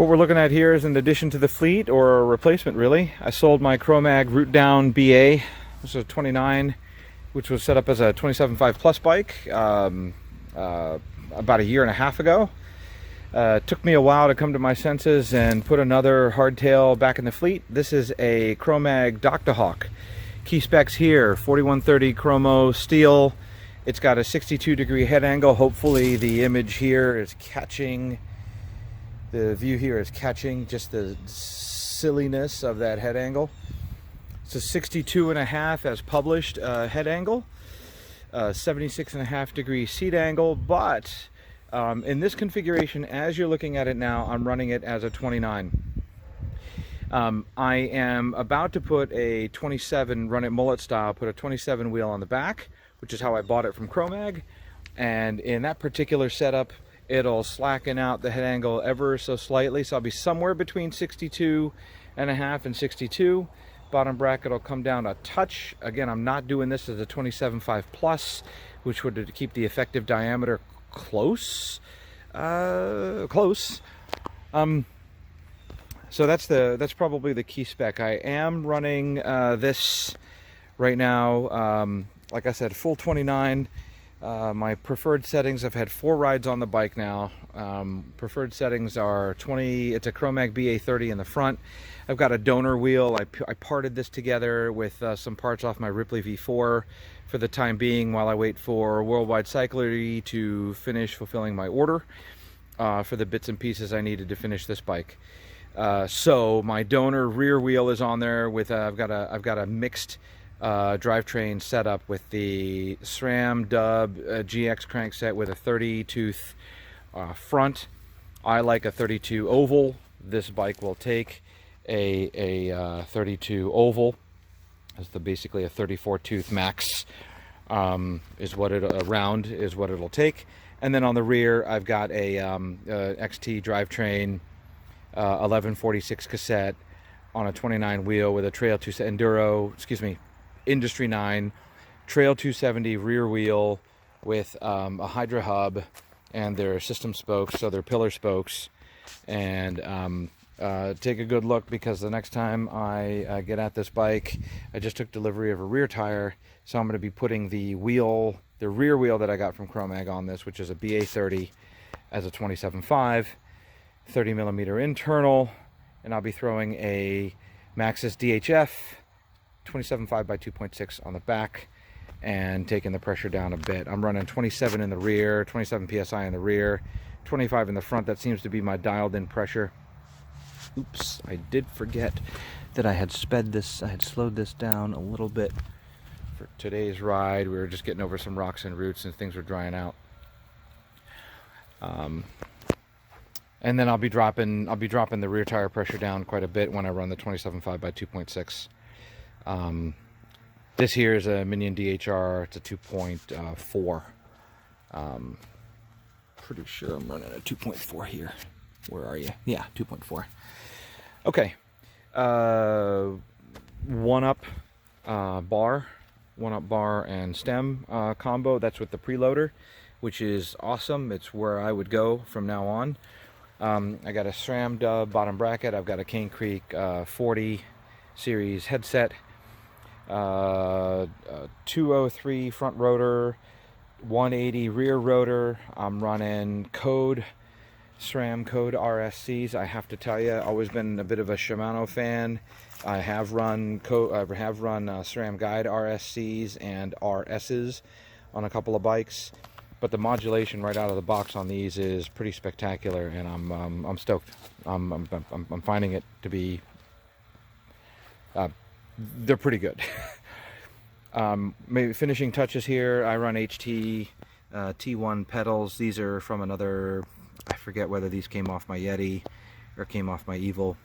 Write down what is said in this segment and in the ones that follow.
What we're looking at here is an addition to the fleet, or a replacement really. I sold my Chromag Root Down BA, this is a 29, which was set up as a 27.5 plus bike about a year and a half ago. It took me a while to come to my senses and put another hardtail back in the fleet. This is a Chromag Doctahawk. Key specs here, 4130 chromo steel. It's got a 62-degree head angle. Hopefully the image here is catching, the view here is catching just the silliness of that head angle. It's a 62.5 as published head angle, 76.5-degree seat angle, but in this configuration, as you're looking at it now, I'm running it as a 29. I am about to put a 27, run it mullet style, put a 27 wheel on the back, which is how I bought it from Chromag. And in that particular setup, it'll slacken out the head angle ever so slightly. So I'll be somewhere between 62.5 and 62. Bottom bracket will come down a touch. Again, I'm not doing this as a 27.5 plus, which would keep the effective diameter close. So that's probably the key spec. I am running this right now. Like I said, full 29. My preferred settings, I've had 4 rides on the bike now. Preferred settings are 20, it's a Chromag BA30 in the front. I've got a donor wheel. I parted this together with some parts off my Ripley V4 for the time being while I wait for Worldwide Cyclery to finish fulfilling my order for the bits and pieces I needed to finish this bike. So my donor rear wheel is on there with I've got a mixed drivetrain setup with the SRAM Dub GX crankset with a 30 tooth front. I like a 32 oval. This bike will take a 32 oval. It's basically a 34 tooth max is what round is what it'll take. And then on the rear, I've got a XT drivetrain 1146 cassette on a 29 wheel with a Trail 2 Enduro, Industry 9 Trail 270 rear wheel with a Hydra hub and their system spokes, so they're pillar spokes. And take a good look, because the next time I get at this bike, I just took delivery of a rear tire, so I'm going to be putting the rear wheel that I got from Chromag on this, which is a BA30 as a 27.5, 30 millimeter internal, and I'll be throwing a Maxxis DHF 27.5 by 2.6 on the back and taking the pressure down a bit. I'm running 27 in the rear, 27 psi in the rear, 25 in the front. That seems to be my dialed in pressure. Oops, I did forget that I had slowed this down a little bit for today's ride. We were just getting over some rocks and roots and things were drying out. And then I'll be dropping the rear tire pressure down quite a bit when I run the 27.5 by 2.6. This here is a Minion DHR. It's a 2.4. Pretty sure I'm running a 2.4 here. Where are you? Yeah, 2.4. Okay. One-up bar and stem combo. That's with the preloader, which is awesome. It's where I would go from now on. I got a SRAM Dub bottom bracket. I've got a Cane Creek 40 series headset. 203 front rotor, 180 rear rotor. I'm running SRAM Code RSCs. I have to tell you, I've always been a bit of a Shimano fan. I have run SRAM Guide RSCs and RSs on a couple of bikes, but the modulation right out of the box on these is pretty spectacular, and I'm stoked. I'm finding it to be they're pretty good. Maybe finishing touches here. I run HT T1 pedals. These are from another, I forget whether these came off my Yeti or came off my Evil.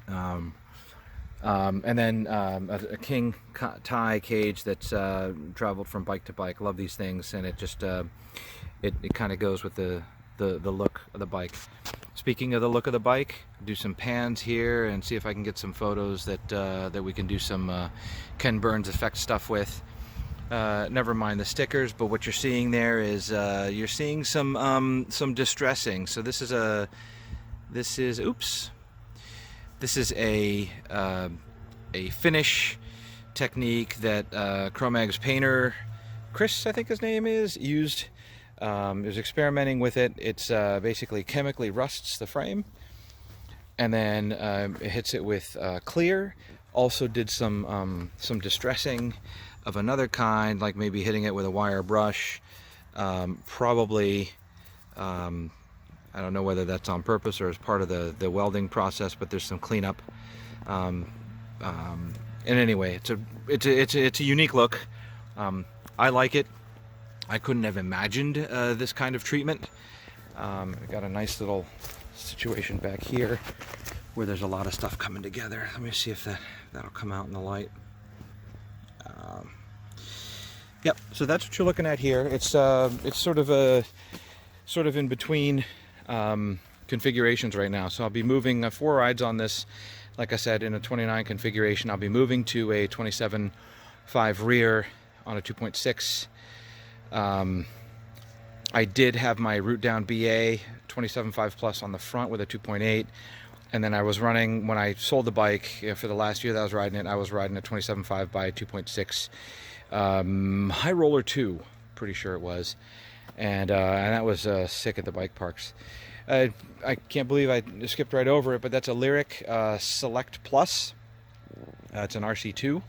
And then a King tie cage that's traveled from bike to bike. Love these things, and it just it kind of goes with the look of the bike. Speaking of the look of the bike, do some pans here and see if I can get some photos that we can do some Ken Burns effect stuff with. Never mind the stickers, but what you're seeing there is you're seeing some distressing. So this is This is, oops, this is a finish technique that Chromag's painter, Chris, I think his name is, used. He was experimenting with it. It's basically chemically rusts the frame, and then it hits it with clear. Also did some distressing of another kind, like maybe hitting it with a wire brush. Probably, I don't know whether that's on purpose or as part of the welding process, but there's some cleanup. And anyway, it's a unique look. I like it. I couldn't have imagined this kind of treatment. I got a nice little situation back here where there's a lot of stuff coming together. Let me see if that'll come out in the light. Yep. So that's what you're looking at here. It's sort of in between configurations right now. So I'll be moving 4 rides on this. Like I said, in a 29 configuration, I'll be moving to a 27.5 rear on a 2.6. I did have my root down BA 27.5 plus on the front with a 2.8, and then I was running, when I sold the bike, for the last year that I was riding it, I was riding a 27.5 by 2.6 High Roller 2, pretty sure it was, and that was sick at the bike parks. I can't believe I skipped right over it, but that's a Lyrik Select Plus. It's an RC2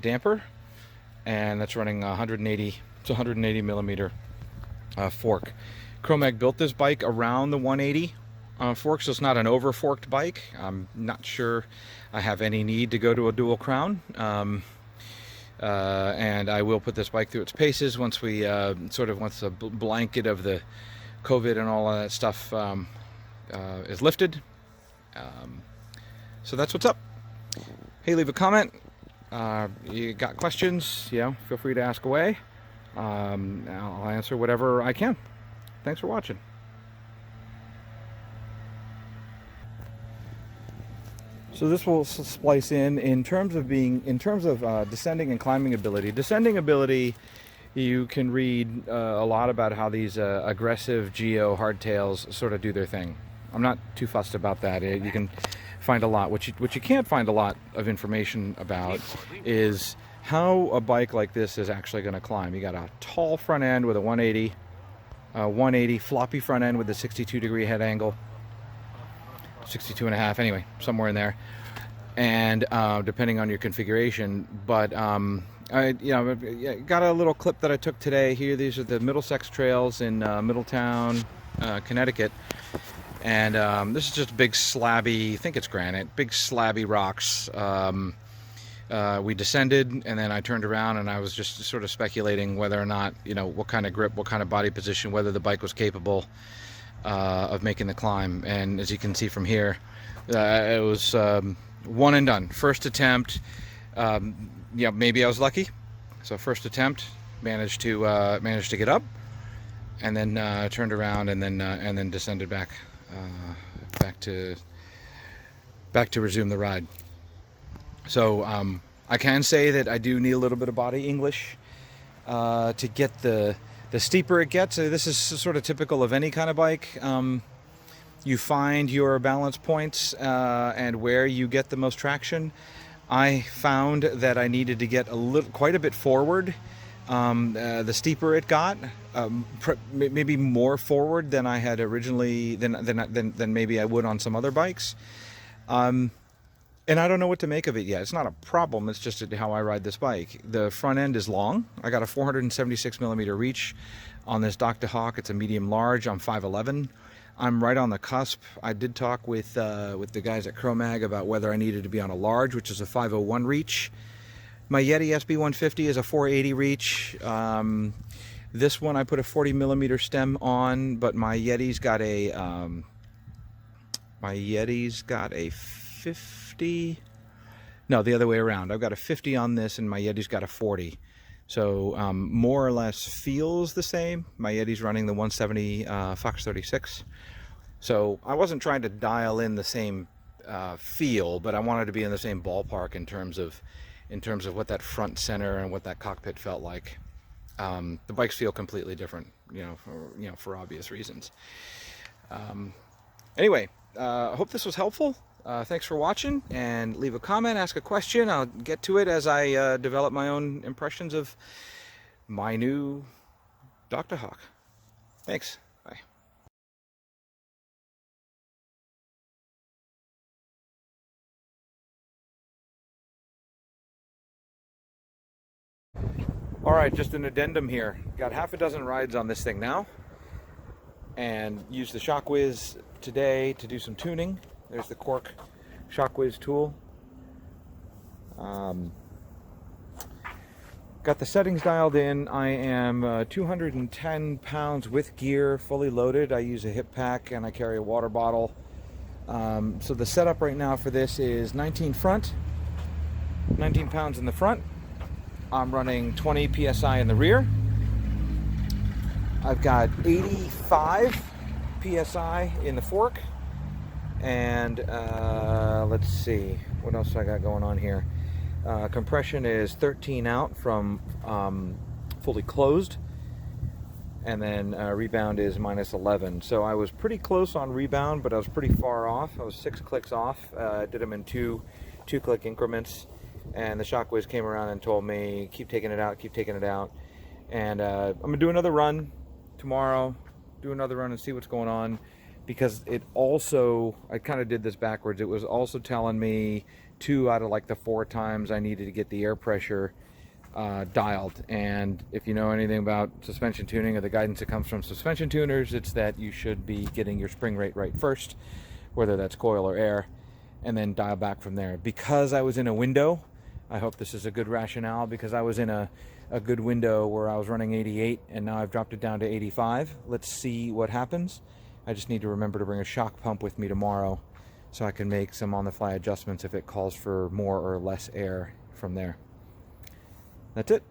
damper, and that's running 180 millimeter fork. Chromag built this bike around the 180 fork, so it's not an over forked bike. I'm not sure I have any need to go to a dual crown, and I will put this bike through its paces once we once the blanket of the COVID and all of that stuff is lifted. So that's what's up. Hey, leave a comment. You got questions, feel free to ask away. I'll answer whatever I can. Thanks for watching. So this will splice in terms of descending and climbing ability. Descending ability, you can read a lot about how these aggressive geo hardtails sort of do their thing. I'm not too fussed about that. You can find a lot. What you can't find a lot of information about is how a bike like this is actually going to climb. You got a tall front end with a 180, floppy front end with a 62-degree head angle, 62.5, anyway, somewhere in there, and depending on your configuration. But I got a little clip that I took today here. These are the Middlesex trails in Middletown, Connecticut. And this is just big slabby, I think it's granite, big slabby rocks. We descended, and then I turned around and I was just sort of speculating whether or not, what kind of grip, what kind of body position, whether the bike was capable of making the climb. And as you can see from here, it was one and done. First attempt, maybe I was lucky. So first attempt, managed to get up, and then turned around and then descended back to resume the ride. So I can say that I do need a little bit of body English to get the steeper it gets. This is sort of typical of any kind of bike. You find your balance points and where you get the most traction. I found that I needed to get quite a bit forward. The steeper it got, maybe more forward than I had originally, than maybe I would on some other bikes. And I don't know what to make of it yet. It's not a problem, it's just how I ride this bike. The front end is long. I got a 476 millimeter reach on this Doctahawk. It's a medium large. I'm 5'11". I'm right on the cusp. I did talk with the guys at Chromag about whether I needed to be on a large, which is a 501 reach. My Yeti SB150 is a 480 reach. This one I put a 40 millimeter stem on, but my Yeti's got a 50. No, the other way around. I've got a 50 on this, and my Yeti's got a 40. So more or less feels the same. My Yeti's running the 170 Fox 36. So I wasn't trying to dial in the same feel, but I wanted to be in the same ballpark in terms of what that front center and what that cockpit felt like. The bikes feel completely different, for obvious reasons. Anyway, I hope this was helpful. Thanks for watching, and leave a comment, ask a question. I'll get to it as I develop my own impressions of my new Doctahawk. Thanks. Bye. All right, just an addendum here. Got half a dozen rides on this thing now, and used the ShockWiz today to do some tuning. There's the Cork ShockWiz tool. Got the settings dialed in. I am 210 pounds with gear, fully loaded. I use a hip pack and I carry a water bottle. So the setup right now for this is 19 front, 19 pounds in the front. I'm running 20 psi in the rear. I've got 85 psi in the fork. And let's see, what else I got going on here? Compression is 13 out from fully closed, and then rebound is -11. So I was pretty close on rebound, but I was pretty far off. I was 6 clicks off. Did them in two click increments, and the ShockWiz came around and told me, keep taking it out, keep taking it out. And I'm gonna do another run tomorrow, do another run and see what's going on, because it also, I kind of did this backwards. It was also telling me 2 out of like the 4 times I needed to get the air pressure dialed. And if you know anything about suspension tuning or the guidance that comes from suspension tuners, it's that you should be getting your spring rate right first, whether that's coil or air, and then dial back from there. Because I was in a window, I hope this is a good rationale, because I was in a good window where I was running 88 and now I've dropped it down to 85. Let's see what happens. I just need to remember to bring a shock pump with me tomorrow so I can make some on-the-fly adjustments if it calls for more or less air from there. That's it.